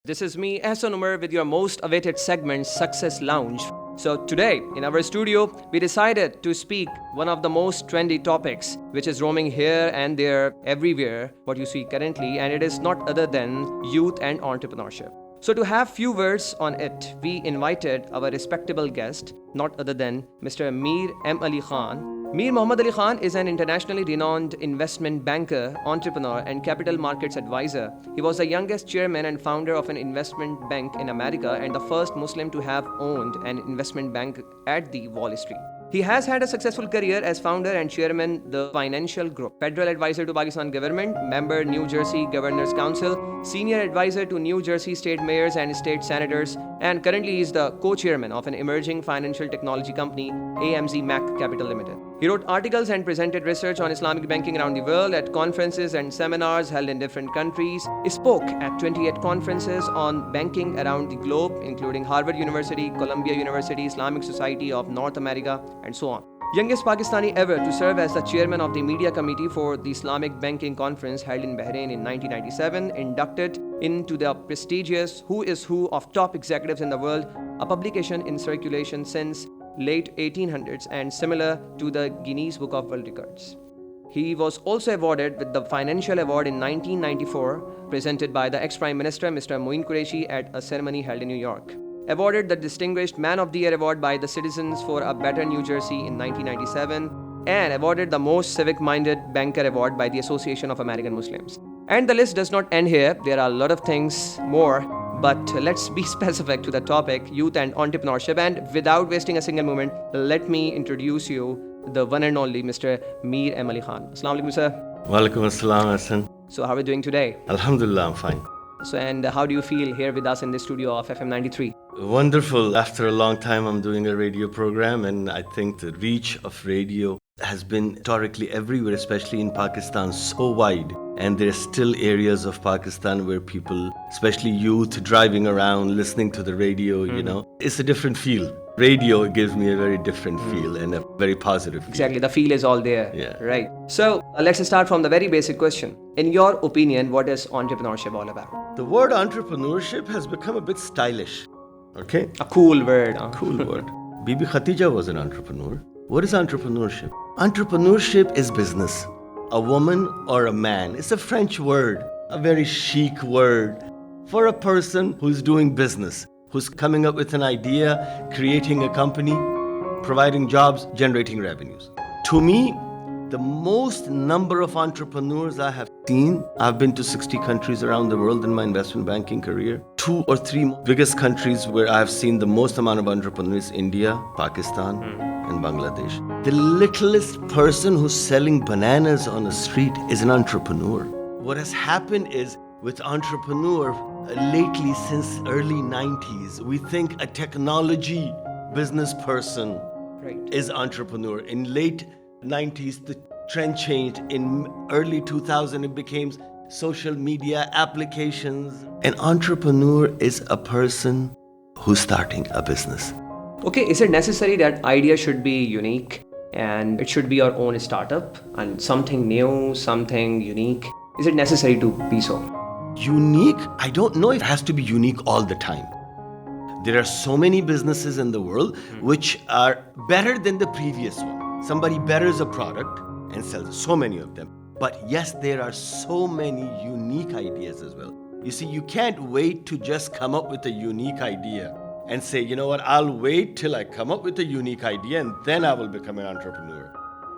This is me, Ahsan Umar, with your most awaited segment, Success Lounge. So today, in our studio, we decided to speak one of the most trendy topics, which is roaming here and there, everywhere, what you see currently, and it is not other than youth and entrepreneurship. So to have few words on it, we invited our respectable guest, not other than Mr. Mir M. Khan. Mir Muhammad Ali Khan is an internationally renowned investment banker, entrepreneur, and capital markets advisor. He was the youngest chairman and founder of an investment bank in America and the first Muslim to have owned an investment bank at the Wall Street. He has had a successful career as founder and chairman the Financial Group, federal advisor to Pakistan government, member New Jersey Governors Council, senior advisor to New Jersey state mayors and state senators, and currently he is the co-chairman of an emerging financial technology company, AMZ Mac Capital Limited. He wrote articles and presented research on Islamic banking around the world at conferences and seminars held in different countries. He spoke at 28 conferences on banking around the globe, including Harvard University, Columbia University, Islamic Society of North America, and so on. Youngest Pakistani ever to serve as the chairman of the media committee for the Islamic Banking Conference held in Bahrain in 1997, inducted into the prestigious Who is Who of Top Executives in the World, a publication in circulation since late 1800s and similar to the Guinness Book of World Records. He was also awarded with the Financial Award in 1994, presented by the ex-Prime Minister Mr. Moin Qureshi at a ceremony held in New York. Awarded the Distinguished Man of the Year Award by the Citizens for a Better New Jersey in 1997, and awarded the Most Civic-Minded Banker Award by the Association of American Muslims. And the list does not end here. There are a lot of things more, but let's be specific to the topic, youth and entrepreneurship. And without wasting a single moment, let me introduce you the one and only Mr. Mir M. Khan. Assalamu alaikum, sir. Walaikum assalam, Ahsan. So how are you doing today? Alhamdulillah, I'm fine. So, and how do you feel here with us in the studio of FM93? Wonderful. After a long time, I'm doing a radio program, and I think the reach of radio has been historically everywhere, especially in Pakistan, so wide. And there's still areas of Pakistan where people, especially youth, driving around, listening to the radio, it's a different feel. Radio gives me a very different feel and a very positive feel. Exactly, the feel is all there. Yeah. Right. So, let's start from the very basic question. In your opinion, what is entrepreneurship all about? The word entrepreneurship has become a bit stylish. Okay? A cool word. Cool word. Bibi Khatija was an entrepreneur. What is entrepreneurship? Entrepreneurship is business. A woman or a man. It's a French word, a very chic word for a person who's doing business, who's coming up with an idea, creating a company, providing jobs, generating revenues. To me, the most number of entrepreneurs I have seen, I've been to 60 countries around the world in my investment banking career. 2 or 3 biggest countries where I've seen the most amount of entrepreneurs, India, Pakistan, and Bangladesh. The littlest person who's selling bananas on the street is an entrepreneur. What has happened is, with entrepreneur, lately since early 90s, we think a technology business person is entrepreneur. In late 90s, the trend changed. In early 2000, it became social media applications. An entrepreneur is a person who's starting a business. Okay, is it necessary that idea should be unique and it should be your own startup and something new, something unique? Is it necessary to be so? Unique? I don't know if it has to be unique all the time. There are so many businesses in the world which are better than the previous one. Somebody betters a product and sells so many of them. But yes, there are so many unique ideas as well. You see, you can't wait to just come up with a unique idea and say, you know what, I'll wait till I come up with a unique idea and then I will become an entrepreneur.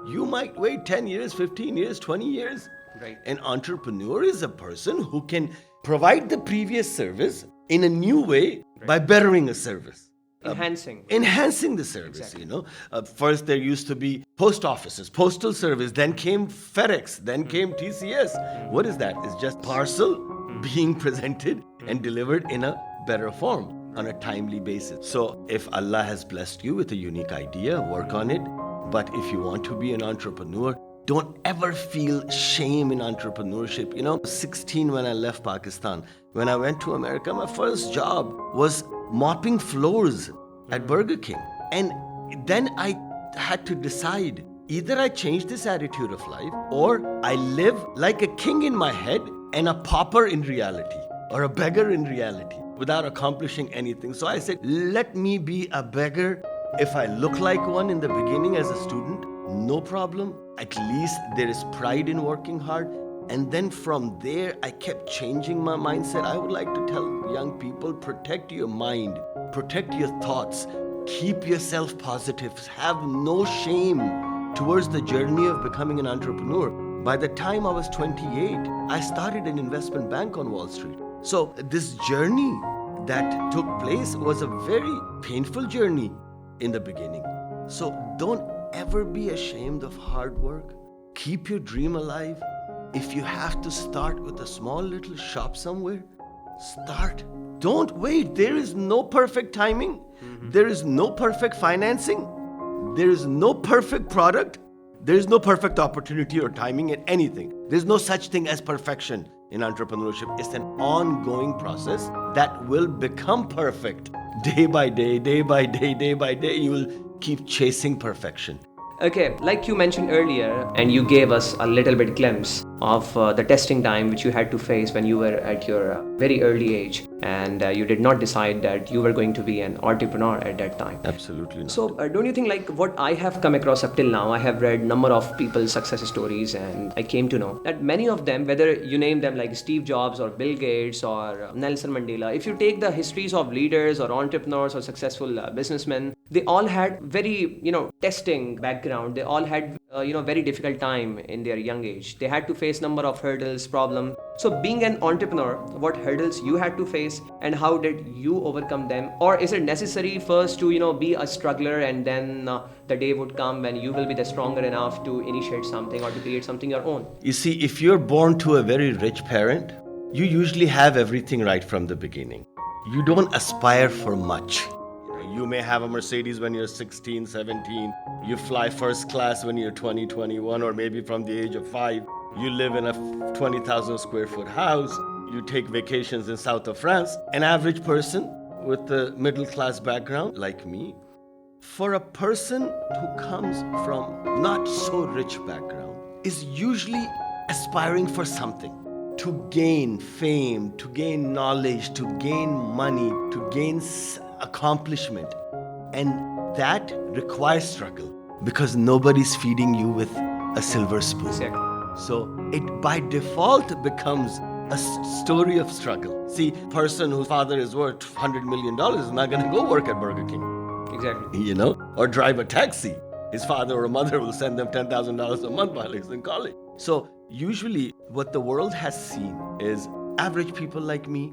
You might wait 10 years, 15 years, 20 years. Right. An entrepreneur is a person who can provide the previous service in a new way by bettering a service. Enhancing the service, exactly. First there used to be post offices, postal service, then came FedEx, then came TCS. What is that? It's just parcel being presented and delivered in a better form on a timely basis. So if Allah has blessed you with a unique idea, work on it. But if you want to be an entrepreneur, don't ever feel shame in entrepreneurship. 16 when I left Pakistan, when I went to America, my first job was mopping floors at Burger King. And then I had to decide, either I change this attitude of life or I live like a king in my head and a pauper in reality. or a beggar in reality without accomplishing anything. So I said, let me be a beggar. If I look like one in the beginning as a student, no problem. At least there is pride in working hard. And then from there, I kept changing my mindset. I would like to tell young people, protect your mind, protect your thoughts, keep yourself positive, have no shame towards the journey of becoming an entrepreneur. By the time I was 28, I started an investment bank on Wall Street. So this journey that took place was a very painful journey in the beginning. So don't ever be ashamed of hard work. Keep your dream alive. If you have to start with a small little shop somewhere, start. Don't wait. There is no perfect timing. There is no perfect financing. There is no perfect product. There is no perfect opportunity or timing in anything. There's no such thing as perfection in entrepreneurship. It's an ongoing process that will become perfect day by day, day by day, day by day. You will keep chasing perfection. Okay, like you mentioned earlier, and you gave us a little bit glimpse of the testing time which you had to face when you were at your very early age, and you did not decide that you were going to be an entrepreneur at that time. Absolutely not. So don't you think, like what I have come across up till now, I have read number of people's success stories, and I came to know that many of them, whether you name them like Steve Jobs or Bill Gates or Nelson Mandela, if you take the histories of leaders or entrepreneurs or successful businessmen, they all had very, testing background. They all had, very difficult time in their young age. They had to face number of hurdles, problem. So being an entrepreneur, what hurdles you had to face and how did you overcome them? Or is it necessary first to, be a struggler and then the day would come when you will be the stronger enough to initiate something or to create something your own? You see, if you're born to a very rich parent, you usually have everything right from the beginning. You don't aspire for much. You may have a Mercedes when you're 16, 17. You fly first class when you're 20, 21, or maybe from the age of 5. You live in a 20,000 square foot house. You take vacations in south of France. An average person with a middle class background like me, for a person who comes from not so rich background, is usually aspiring for something. To gain fame, to gain knowledge, to gain money, to gain accomplishment. And that requires struggle because nobody's feeding you with a silver spoon. Exactly. So it by default becomes a story of struggle. See, person whose father is worth $100 million is not going to go work at Burger King. Exactly. Or drive a taxi. His father or mother will send them $10,000 a month while he's in college. So usually what the world has seen is average people like me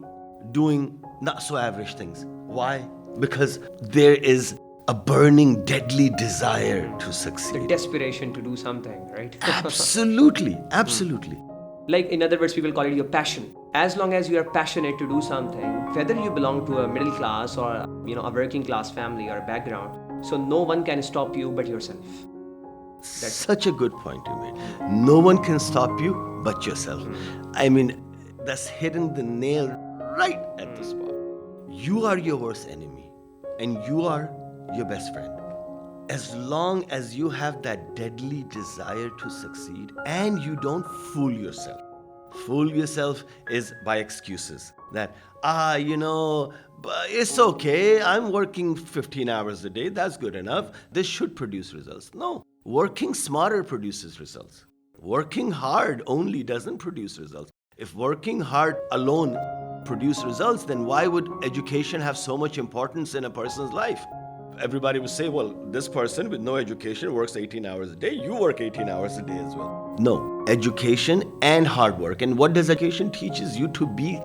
doing not so average things. Why? Because there is a burning, deadly desire to succeed. The desperation to do something, right? Absolutely, absolutely. Like, in other words, people call it your passion. As long as you are passionate to do something, whether you belong to a middle class or, a working class family or background, so no one can stop you but yourself. That's such a good point you made. No one can stop you but yourself. I mean, that's hitting the nail right at the spot. You are your worst enemy and you are your best friend. As long as you have that deadly desire to succeed and you don't fool yourself. Fool yourself is by excuses. That, but it's okay. I'm working 15 hours a day. That's good enough. This should produce results. No, working smarter produces results. Working hard only doesn't produce results. If working hard alone produce results, then why would education have so much importance in a person's life? Everybody would say, well, this person with no education works 18 hours a day. You work 18 hours a day as well. No, education and hard work. And what does education teaches you? To be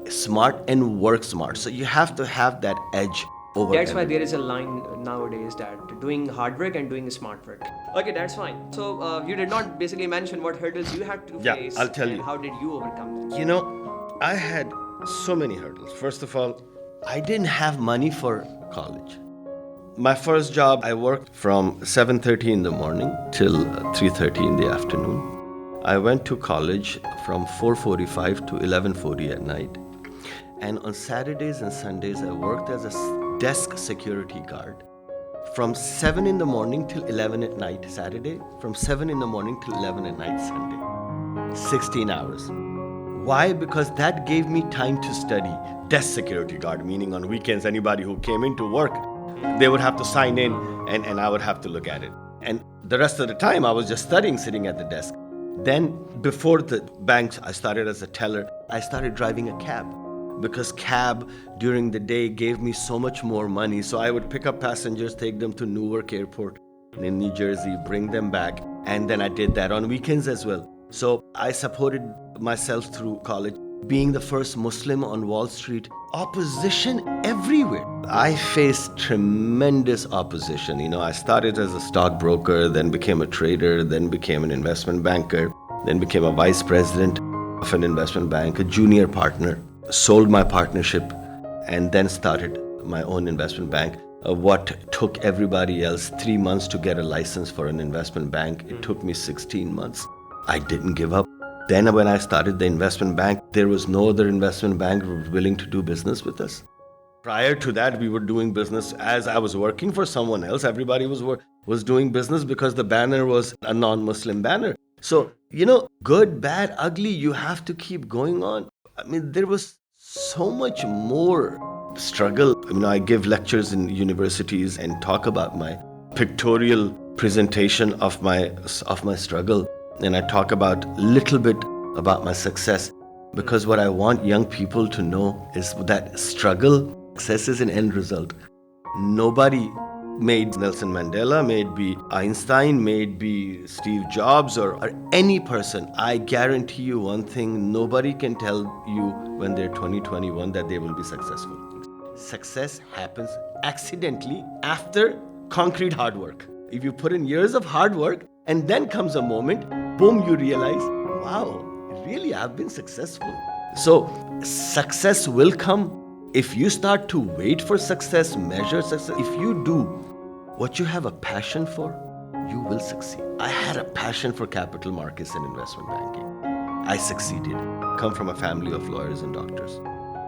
smart and work smart. So you have to have that edge over. That's why there is a line nowadays that doing hard work and doing smart work. Okay, that's fine. So you did not basically mention what hurdles you had to face. Yeah, I'll tell you. How did you overcome them? I had so many hurdles. First of all, I didn't have money for college. My first job, I worked from 7:30 in the morning till 3:30 in the afternoon. I went to college from 4:45 to 11:40 at night. And on Saturdays and Sundays, I worked as a desk security guard from 7 in the morning till 11 at night Saturday, from 7 in the morning till 11 at night Sunday. 16 hours. Why? Because that gave me time to study. Desk security guard, meaning on weekends, anybody who came into work, they would have to sign in and I would have to look at it. And the rest of the time, I was just studying, sitting at the desk. Then, before the banks, I started as a teller. I started driving a cab because cab during the day gave me so much more money. So I would pick up passengers, take them to Newark Airport in New Jersey, bring them back. And then I did that on weekends as well. So I supported myself through college. Being the first Muslim on Wall Street, opposition everywhere. I faced tremendous opposition. I started as a stockbroker, then became a trader, then became an investment banker, then became a vice president of an investment bank, a junior partner, sold my partnership, and then started my own investment bank. What took everybody else 3 months to get a license for an investment bank, it took me 16 months. I didn't give up. Then when I started the investment bank, there was no other investment bank willing to do business with us. Prior to that, we were doing business as I was working for someone else. Everybody was doing business because the banner was a non-Muslim banner. So, good, bad, ugly, you have to keep going on. There was so much more struggle. I give lectures in universities and talk about my pictorial presentation of my struggle. And I talk about a little bit about my success, because what I want young people to know is that success is an end result. Nobody made Nelson Mandela, may it be Einstein, may it be Steve Jobs or any person. I guarantee you one thing, nobody can tell you when they're 2021 that they will be successful. Success happens accidentally after concrete hard work. If you put in years of hard work and then comes a moment, boom, you realize, wow, really, I've been successful. So success will come. If you start to wait for success, measure success, if you do what you have a passion for, you will succeed. I had a passion for capital markets and investment banking. I succeeded. Come from a family of lawyers and doctors.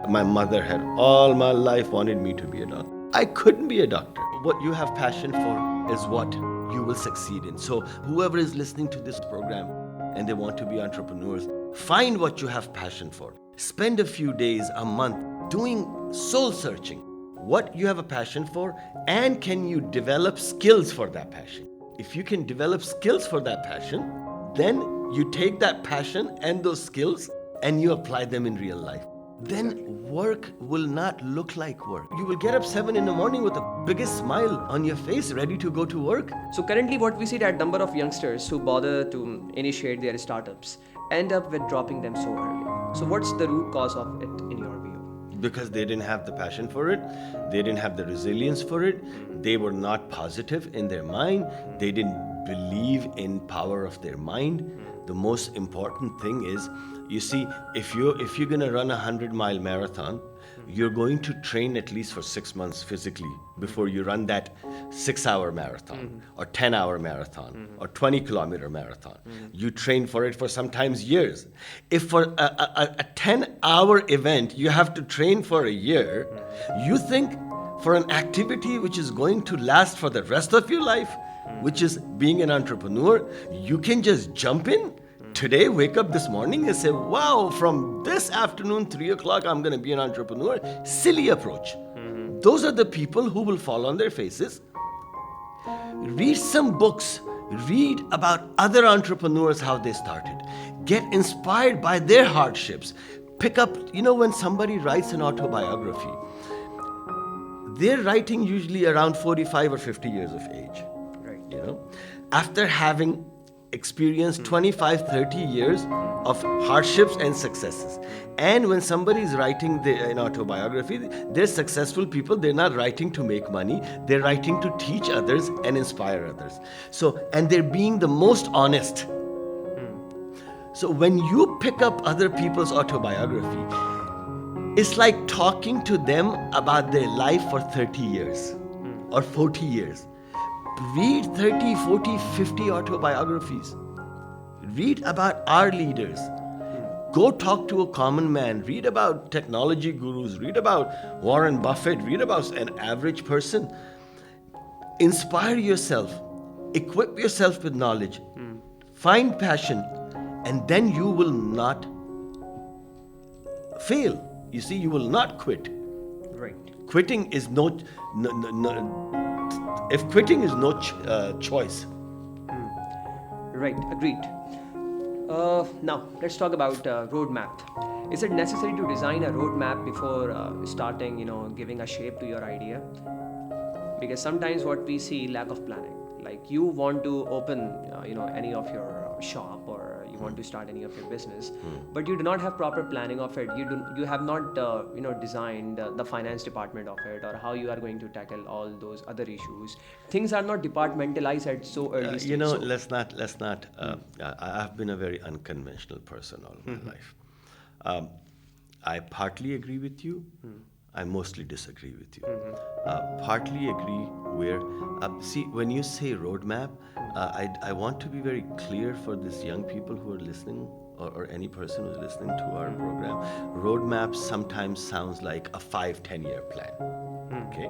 My mother had all my life wanted me to be a doctor. I couldn't be a doctor. What you have passion for is what you will succeed in. So whoever is listening to this program and they want to be entrepreneurs, find what you have passion for. Spend a few days, a month doing soul searching. What you have a passion for, and can you develop skills for that passion? If you can develop skills for that passion, then you take that passion and those skills and you apply them in real life. Then work will not look like work. You will get up 7 in the morning with the biggest smile on your face, ready to go to work. So currently what we see, that number of youngsters who bother to initiate their startups end up with dropping them so early. So what's the root cause of it in your view? Because they didn't have the passion for it. They didn't have the resilience for it. They were not positive in their mind. They didn't believe in power of their mind. The most important thing is, you see, if you're going to run a 100-mile marathon, you're going to train at least for 6 months physically before you run that 6-hour marathon or 10-hour marathon or 20-kilometer marathon. You train for it for sometimes years. If for a 10-hour event you have to train for a year, you think for an activity which is going to last for the rest of your life, which is being an entrepreneur, you can just jump in today, wake up this morning and say, wow, from this afternoon, 3 o'clock, I'm going to be an entrepreneur. Silly approach. Those are the people who will fall on their faces. Read some books. Read about other entrepreneurs, how they started. Get inspired by their hardships. Pick up, when somebody writes an autobiography, they're writing usually around 45 or 50 years of age. Right. After having experienced 25, 30 years of hardships and successes. And when somebody is writing an autobiography, they're successful people. They're not writing to make money. They're writing to teach others and inspire others. And they're being the most honest. So when you pick up other people's autobiography, it's like talking to them about their life for 30 years or 40 years. Read 30, 40, 50 autobiographies. Read about our leaders. Go talk to a common man. Read about technology gurus. Read about Warren Buffett. Read about an average person. Inspire yourself. Equip yourself with knowledge. Find passion. And then you will not fail. You see, you will not quit. Right. Quitting is if quitting is no choice. Right, agreed. Now, let's talk about roadmap. Is it necessary to design a roadmap before starting, giving a shape to your idea? Because sometimes what we see, lack of planning. Like you want to open, any of your shop, or you want to start any of your business, but you do not have proper planning of it. You have not, designed the finance department of it, or how you are going to tackle all those other issues. Things are not departmentalized at so early stage. Let's not. I've been a very unconventional person all my life. I partly agree with you. I mostly disagree with you. Partly agree where, see, when you say roadmap, I want to be very clear for these young people who are listening, or any person who's listening to our program. Roadmap sometimes sounds like a 5-10 year plan. Okay?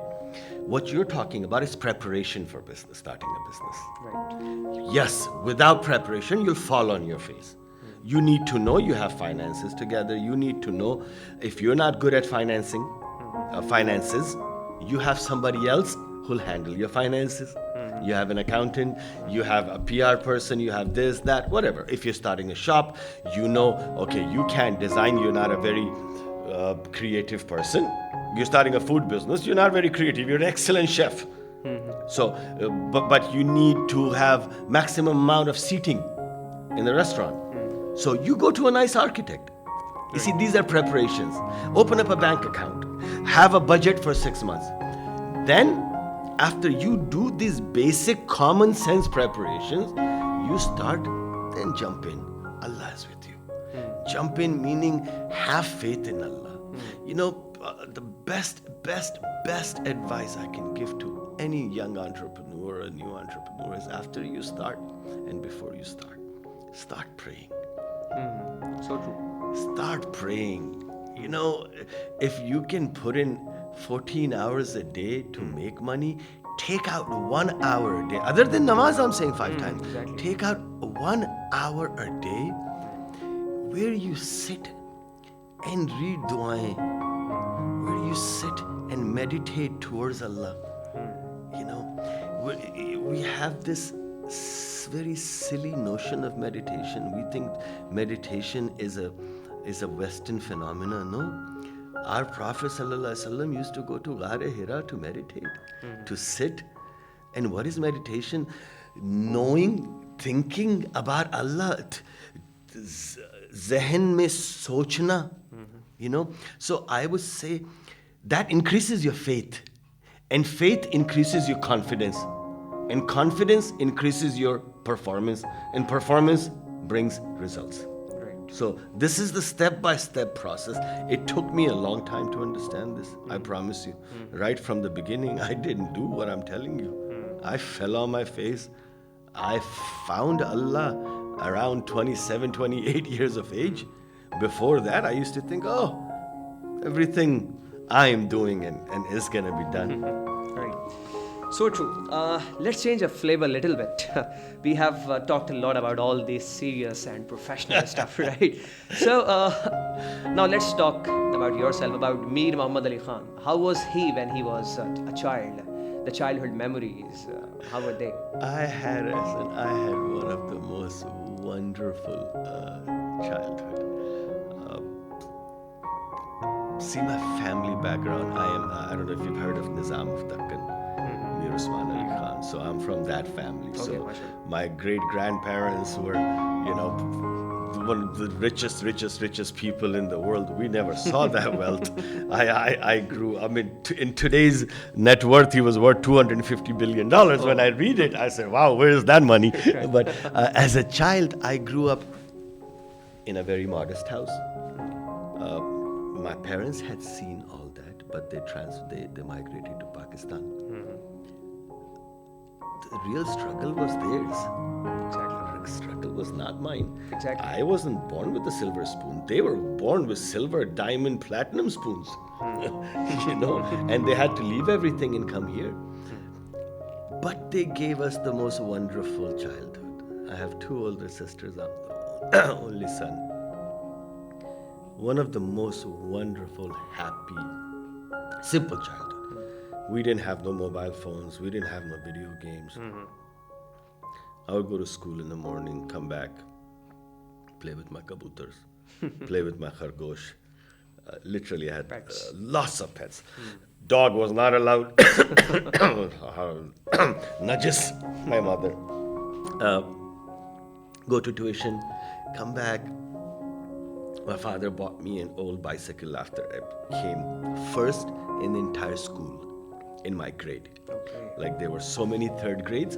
What you're talking about is preparation for business, starting a business. Right. Yes, without preparation, you'll fall on your face. You need to know you have finances together. You need to know if you're not good at finances, you have somebody else who'll handle your finances. You have an accountant, you have a PR person, you have this, that, whatever. If you're starting a shop, okay, you can't design, you're not a very creative person. You're starting a food business, you're not very creative, you're an excellent chef. So, but you need to have maximum amount of seating in the restaurant. So you go to a nice architect. You see, these are preparations. Open up a bank account. Have a budget for 6 months. Then, after you do these basic common sense preparations, you start, then jump in. Allah is with you. Jump in meaning have faith in Allah. The best advice I can give to any young entrepreneur or new entrepreneur is after you start and before you start praying. So true. Start praying. If you can put in 14 hours a day to make money, take out 1 hour a day. Other than namaz, I'm saying 5 times. Exactly. Take out 1 hour a day where you sit and read du'ain, where you sit and meditate towards Allah. We have this very silly notion of meditation. We think meditation is a Western phenomenon. No. Our Prophet ﷺ used to go to Ghar Hira to meditate, to sit. And what is meditation? Knowing, thinking about Allah. Zehen mein sochna. So I would say that increases your faith. And faith increases your confidence. And confidence increases your performance. And performance brings results. So this is the step-by-step process. It took me a long time to understand this. I promise you. Right from the beginning, I didn't do what I'm telling you. I fell on my face. I found Allah around 27, 28 years of age. Before that, I used to think, everything I am doing and is going to be done. Right. So true. Let's change the flavor a little bit. We have talked a lot about all this serious and professional stuff, right? So now let's talk about yourself, about Mir Muhammad Ali Khan. How was he when he was a child? The childhood memories, how were they? I had one of the most wonderful childhood. See, my family background, I don't know if you've heard of Nizam of Dakkan. Mir Ali Khan. So I'm from that family. Okay, so my great-grandparents were, one of the richest people in the world. We never saw that wealth. I grew, in today's net worth, he was worth $250 billion. When I read it, I said, wow, where is that money? But as a child, I grew up in a very modest house. My parents had seen all that, but they migrated to Pakistan. The real struggle was theirs. Exactly. The struggle was not mine. Exactly. I wasn't born with a silver spoon. They were born with silver, diamond, platinum spoons. And they had to leave everything and come here. But they gave us the most wonderful childhood. I have 2 older sisters. I'm the only son. one of the most wonderful, happy, simple childhood. We didn't have no mobile phones. We didn't have no video games. I would go to school in the morning, come back, play with my kabutars, play with my khargosh. Literally, I had lots of pets. Dog was not allowed. Najis, my mother. Go to tuition, come back. My father bought me an old bicycle after I came first in the entire school in my grade. Okay. Like there were so many third grades,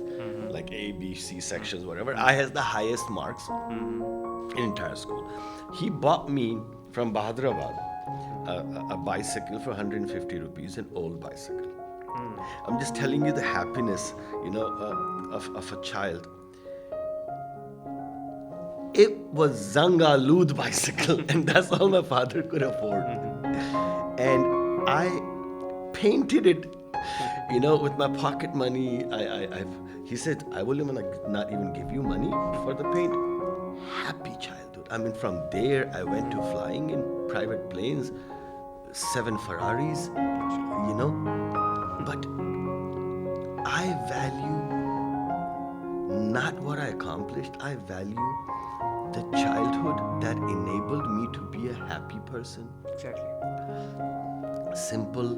like A, B, C sections, whatever. I had the highest marks in entire school. He bought me from Bahadrabad a bicycle for 150 rupees, an old bicycle. I'm just telling you the happiness, of a child. It was Zangalud bicycle, and that's all my father could afford. And I painted it, with my pocket money. He said, I will not even give you money for the paint. Happy childhood. I mean, from there, I went to flying in private planes, 7 Ferraris, But I value not what I accomplished. I value the childhood that enabled me to be a happy person. Exactly. Simple.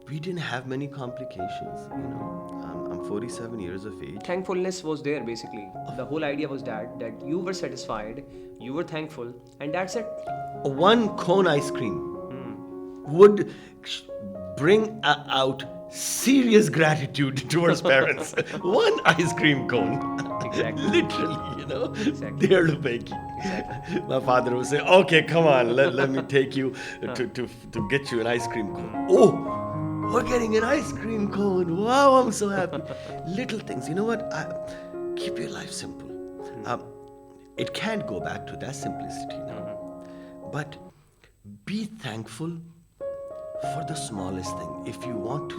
We didn't have many complications, I'm 47 years of age. Thankfulness was there, basically. The whole idea was that you were satisfied, you were thankful, and that's it. One cone ice cream would bring out serious gratitude towards parents. One ice cream cone. Exactly. Literally, Exactly. Dear Lubeki. Exactly. My father would say, okay, come on, let me take you to get you an ice cream cone. Oh, we're getting an ice cream cone. Wow, I'm so happy. Little things. You know what? Keep your life simple. It can't go back to that simplicity now. But be thankful for the smallest thing. If you want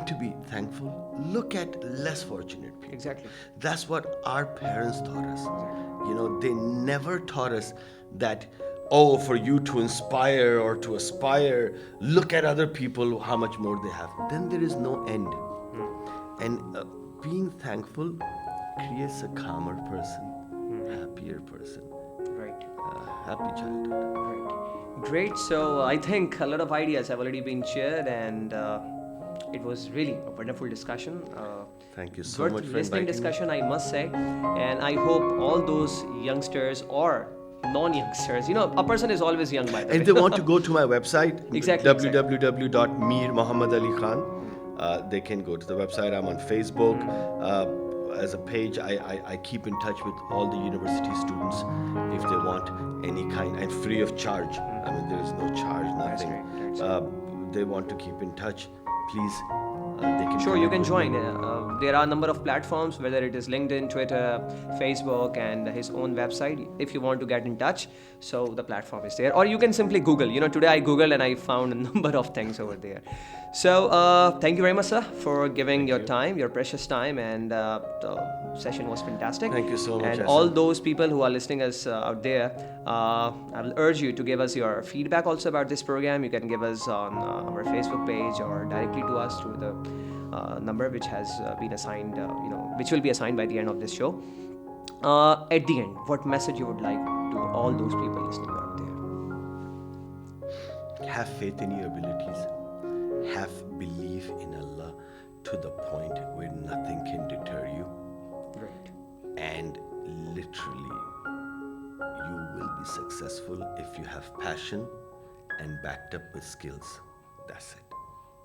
to be thankful, look at less fortunate people. Exactly. That's what our parents taught us. They never taught us that, for you to inspire or to aspire, look at other people, how much more they have. Then there is no end. And being thankful creates a calmer person, happier person, Right. happy childhood. Right. Great. So I think a lot of ideas have already been shared, and it was really a wonderful discussion. Thank you so Worth much for listening inviting me. discussion, I must say. And I hope all those youngsters or non-youngsters, a person is always young by the way. If they want to go to my website, Exactly. www.mirmohammadali.khan, they can go to the website. I'm on Facebook. As a page, I keep in touch with all the university students if they want any kind, and free of charge. I mean, there is no charge, That's nothing. great. That's They want to keep in touch, please. They can Sure, you can connect with join. me. There are a number of platforms, whether it is LinkedIn, Twitter, Facebook, and his own website. If you want to get in touch, so the platform is there. Or you can simply Google. Today I Googled and I found a number of things over there. So thank you very much, sir, for giving your time, your precious time, and the session was fantastic. Thank you so much, And Ahsan. all those people who are listening us out there, I will urge you to give us your feedback also about this program. You can give us on our Facebook page or directly to us through the number which has been assigned, which will be assigned by the end of this show. At the end, what message you would like to all those people listening out there? Have faith in your abilities. Have belief in Allah to the point where nothing can deter you. Right. And literally, you will be successful if you have passion and backed up with skills. That's it.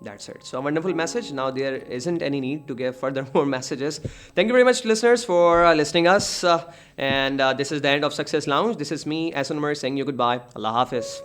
That's it. So a wonderful message. Now there isn't any need to give further more messages. Thank you very much, listeners, for listening us. And this is the end of Success Lounge. This is me, Ahsan Umar, saying you goodbye. Allah Hafiz.